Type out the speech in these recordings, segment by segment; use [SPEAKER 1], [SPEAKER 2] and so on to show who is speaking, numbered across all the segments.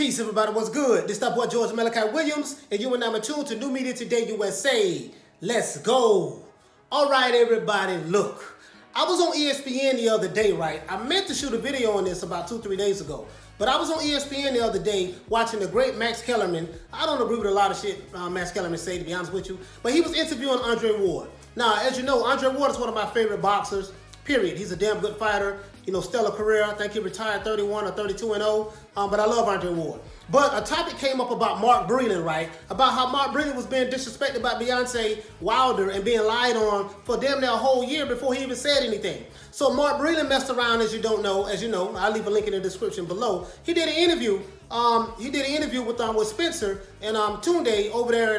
[SPEAKER 1] Peace, everybody. What's good? This is boy George Malachi Williams, and you and I'm tuned to New Media Today USA. Let's go. All right, everybody, look. I was on ESPN the other day, right? I meant to shoot a video on this about 2-3 days ago, but I was on ESPN the other day watching the great Max Kellerman. I don't agree with a lot of shit Max Kellerman say, to be honest with you, but he was interviewing Andre Ward. Now, as you know, Andre Ward is one of my favorite boxers, period. He's a damn good fighter. You know, stellar career. I think he retired 31 or 32-0. But I love Andre Ward. But a topic came up about Mark Breland, right? About how Mark Breland was being disrespected by Deontay Wilder and being lied on for damn near a whole year before he even said anything. So Mark Breland messed around, as you know. I'll leave a link in the description below. He did an interview. With Spencer and Tunde over there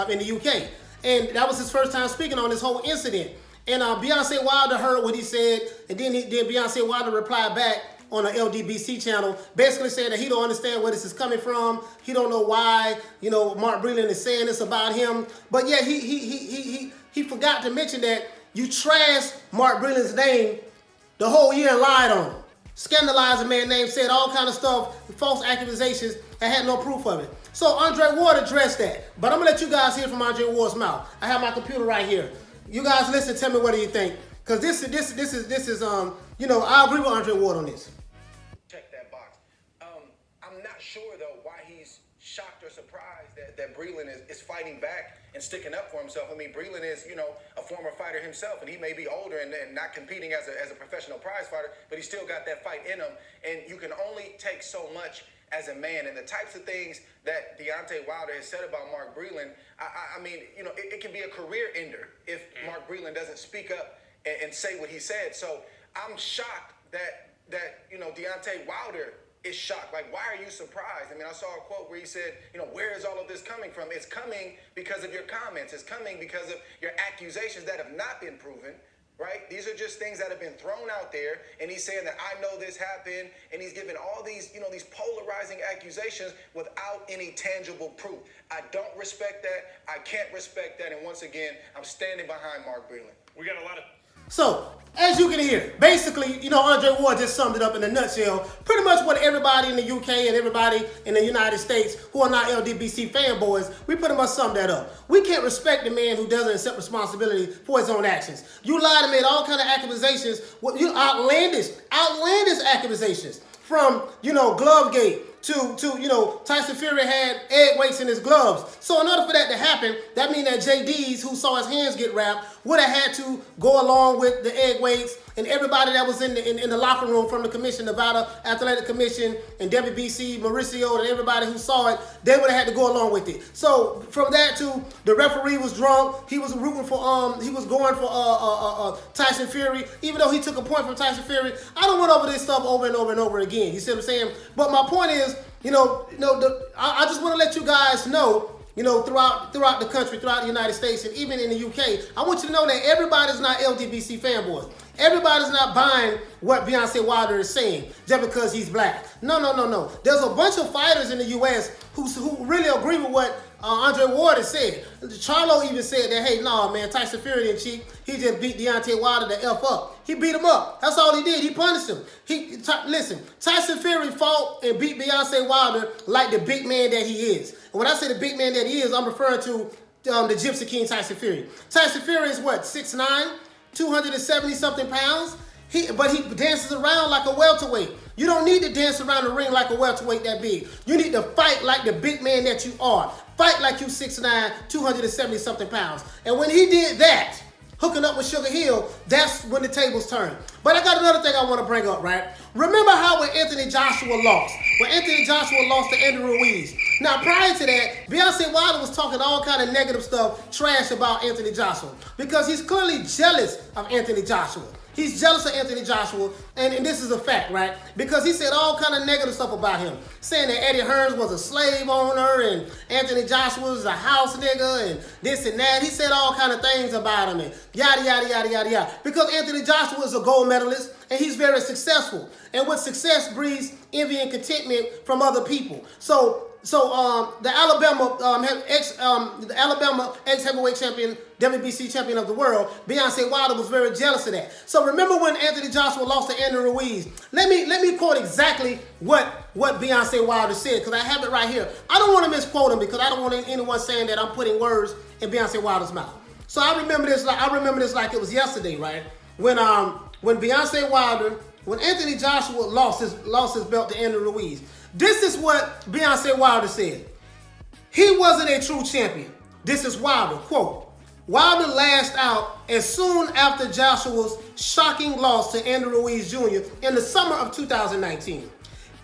[SPEAKER 1] in the UK, and that was his first time speaking on this whole incident. And Deontay Wilder heard what he said, and then Deontay Wilder replied back on the LDBC channel, basically saying that he don't understand where this is coming from. He don't know why, Mark Breland is saying this about him. But yeah, he forgot to mention that you trashed Mark Breland's name the whole year and lied on him. Scandalized a man's name, said all kind of stuff, false accusations, and had no proof of it. So Andre Ward addressed that. But I'm gonna let you guys hear from Andre Ward's mouth. I have my computer right here. You guys listen, tell me what do you think. Because this is I agree with Andre Ward on this.
[SPEAKER 2] Check that box. I'm not sure though why he's shocked or surprised that Breland is fighting back and sticking up for himself. I mean, Breland is, a former fighter himself, and he may be older and not competing as a professional prize fighter, but he's still got that fight in him. And you can only take so much as a man, and the types of things that Deontay Wilder has said about Mark Breland, I mean, it can be a career ender if Mark Breland doesn't speak up and say what he said. So I'm shocked that Deontay Wilder is shocked. Like, why are you surprised? I mean, I saw a quote where he said, where is all of this coming from? It's coming because of your comments. It's coming because of your accusations that have not been proven. Right? These are just things that have been thrown out there, and he's saying that I know this happened, and he's giving all these, these polarizing accusations without any tangible proof. I don't respect that. I can't respect that. And once again, I'm standing behind Mark Breland.
[SPEAKER 3] We got a lot of...
[SPEAKER 1] So, as you can hear, basically, Andre Ward just summed it up in a nutshell. Pretty much what everybody in the UK and everybody in the United States who are not LDBC fanboys, we pretty much summed that up. We can't respect the man who doesn't accept responsibility for his own actions. You lied and made all kind of accusations, outlandish accusations. From, Glovegate to Tyson Fury had egg weights in his gloves. So in order for that to happen, that means that JD's, who saw his hands get wrapped, would have had to go along with the egg weights, and everybody that was in the locker room from the commission, Nevada Athletic Commission, and WBC, Mauricio, and everybody who saw it, they would have had to go along with it. So from that to the referee was drunk, he was rooting for he was going for Tyson Fury, even though he took a point from Tyson Fury. I don't went over this stuff over and over and over again. You see what I'm saying? But my point is, I just want to let you guys know, throughout the country, throughout the United States, and even in the UK, I want you to know that everybody's not LDBC fanboys. Everybody's not buying what Deontay Wilder is saying just because he's black. No. There's a bunch of fighters in the US who really agree with what Andre Ward has said. Charlo even said that, hey, no, man, Tyson Fury didn't cheat. He just beat Deontay Wilder the F up. He beat him up. That's all he did. He punished him. Listen, Tyson Fury fought and beat Deontay Wilder like the big man that he is. And when I say the big man that he is, I'm referring to the Gypsy King Tyson Fury. Tyson Fury is what, 6'9", 270-something pounds? But he dances around like a welterweight. You don't need to dance around the ring like a welterweight that big. You need to fight like the big man that you are. Fight like you 6'9", 270-something pounds. And when he did that, hooking up with Sugar Hill, that's when the tables turned. But I got another thing I want to bring up, right? Remember how when Anthony Joshua lost? When Anthony Joshua lost to Andy Ruiz. Now, prior to that, Deontay Wilder was talking all kind of negative stuff, trash about Anthony Joshua. Because he's clearly jealous of Anthony Joshua. He's jealous of Anthony Joshua, and this is a fact, right? Because he said all kind of negative stuff about him, saying that Eddie Hearns was a slave owner, and Anthony Joshua was a house nigga, and this and that. He said all kind of things about him, and yada, yada, yada, yada, yada. Because Anthony Joshua is a gold medalist, and he's very successful. And with success breeds envy and contentment from other people. So the Alabama ex heavyweight champion, WBC champion of the world, Deontay Wilder was very jealous of that. So remember when Anthony Joshua lost to Andrew Ruiz? Let me quote exactly what Deontay Wilder said, because I have it right here. I don't want to misquote him because I don't want anyone saying that I'm putting words in Deontay Wilder's mouth. So I remember this like it was yesterday, right? When Deontay Wilder, when Anthony Joshua lost his belt to Andrew Ruiz. This is what Deontay Wilder said. He wasn't a true champion. This is Wilder, quote, Wilder lashed out as soon after Joshua's shocking loss to Andrew Ruiz Jr. in the summer of 2019.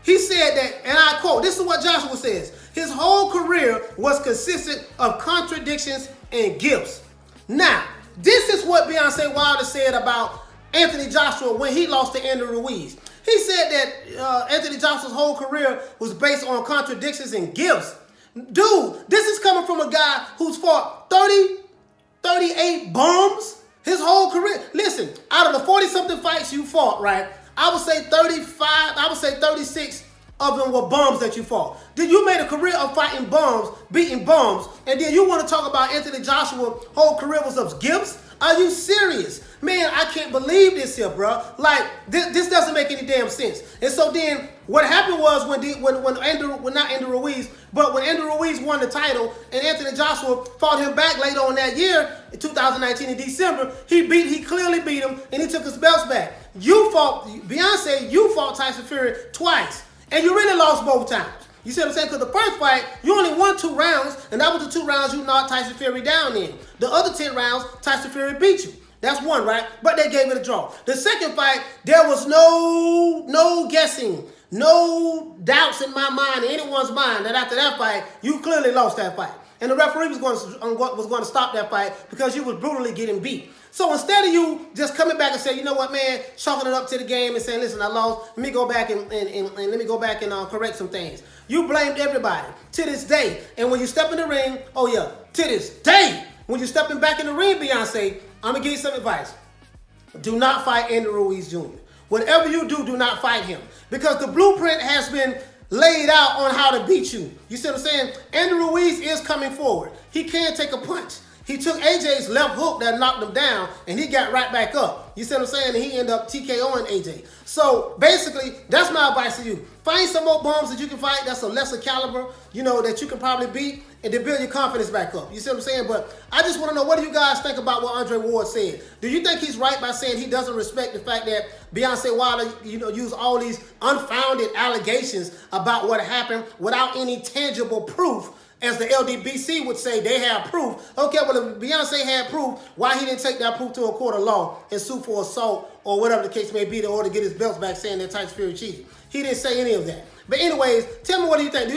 [SPEAKER 1] He said that, and I quote, this is what Joshua says, his whole career was consistent of contradictions and gifts. Now, this is what Deontay Wilder said about Anthony Joshua when he lost to Andrew Ruiz. He said that Anthony Joshua's whole career was based on contradictions and gifts. Dude, this is coming from a guy who's fought 38 bums his whole career. Listen, out of the 40-something fights you fought, right, I would say 36 of them were bums that you fought. Then you made a career of fighting bums, beating bums, and then you want to talk about Anthony Joshua's whole career was of gifts? Are you serious? Man, I can't believe this here, bro. Like, this doesn't make any damn sense. And so then what happened was when Andrew Ruiz won the title and Anthony Joshua fought him back later on that year, in 2019 in December, he clearly beat him and he took his belts back. You fought Tyson Fury twice and you really lost both times. You see what I'm saying? Because the first fight, you only won 2 rounds, and that was the 2 rounds you knocked Tyson Fury down in. The other 10 rounds, Tyson Fury beat you. That's one, right? But they gave it a draw. The second fight, there was no guessing, no doubts in my mind, in anyone's mind, that after that fight, you clearly lost that fight. And the referee was going to stop that fight because you was brutally getting beat. So instead of you just coming back and saying, you know what, man, chalking it up to the game and saying, listen, I lost. Let me go back and correct some things. You blamed everybody to this day. And when you step in the ring, oh yeah, to this day, when you're stepping back in the ring, Beyonce, I'm gonna give you some advice. Do not fight Andrew Ruiz Jr. Whatever you do, do not fight him, because the blueprint has been laid out on how to beat you. You see what I'm saying? Andrew Ruiz is coming forward. He can take a punch. He took AJ's left hook that knocked him down, and he got right back up. You see what I'm saying? And he ended up TKOing AJ. So basically, that's my advice to you. Find some more bums that you can fight that's a lesser caliber, that you can probably beat, and to build your confidence back up. You see what I'm saying? But I just want to know, what do you guys think about what Andre Ward said? Do you think he's right by saying he doesn't respect the fact that Deontay Wilder, used all these unfounded allegations about what happened without any tangible proof? As the LDBC would say, they have proof. Okay, well, if Beyonce had proof, why he didn't take that proof to a court of law and sue for assault or whatever the case may be in order to get his belts back, saying that Tyson Fury cheated? He didn't say any of that. But anyways, tell me, what do you think? Do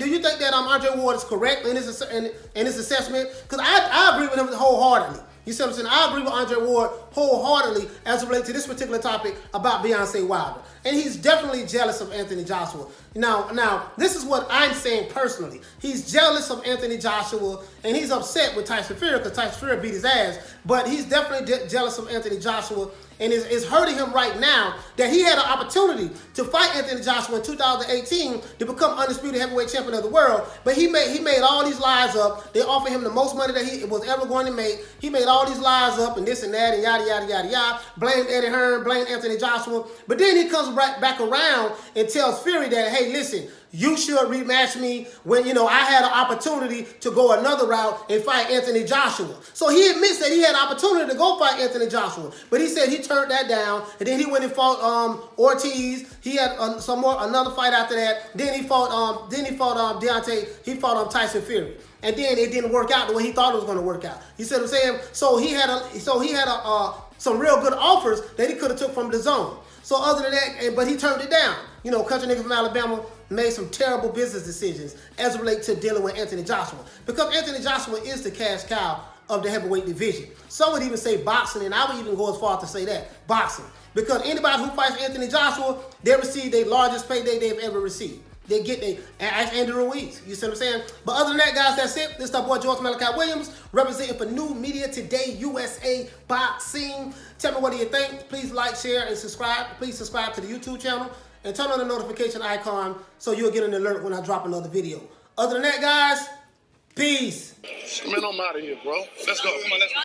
[SPEAKER 1] you think that Andre Ward is correct in his assessment? Because I agree with him wholeheartedly. You see what I'm saying? I agree with Andre Ward wholeheartedly as it relates to this particular topic about Deontay Wilder. And he's definitely jealous of Anthony Joshua. Now, this is what I'm saying personally. He's jealous of Anthony Joshua, and he's upset with Tyson Fury because Tyson Fury beat his ass. But he's definitely jealous of Anthony Joshua, and it's hurting him right now that he had an opportunity to fight Anthony Joshua in 2018 to become undisputed heavyweight champion of the world. But he made all these lies up. They offered him the most money that he was ever going to make. He made all these lies up and this and that and yada, yada, yada, yada. Blamed Eddie Hearn, blamed Anthony Joshua. But then he comes right back around and tells Fury that, hey, listen, you should rematch me when, I had an opportunity to go another route and fight Anthony Joshua. So he admits that he had an opportunity to go fight Anthony Joshua. But he said he turned that down. And then he went and fought Ortiz. He had another fight after that. Then he fought Deontay. He fought Tyson Fury. And then it didn't work out the way he thought it was going to work out. You see what I'm saying? So he had some real good offers that he could have took from the zone. So other than that, but he turned it down. Country niggas from Alabama made some terrible business decisions as it relates to dealing with Anthony Joshua. Because Anthony Joshua is the cash cow of the heavyweight division. Some would even say boxing, and I would even go as far as to say that, boxing. Because anybody who fights Anthony Joshua, they receive their largest payday they've ever received. They get ask Andrew Ruiz. You see what I'm saying? But other than that, guys, that's it. This is our boy George Malachi Williams, representing for New Media Today USA Boxing. Tell me, what do you think? Please like, share, and subscribe. Please subscribe to the YouTube channel and turn on the notification icon so you'll get an alert when I drop another video. Other than that, guys, peace.
[SPEAKER 3] Man, I'm out of here, bro. Let's go. Come on, let's go.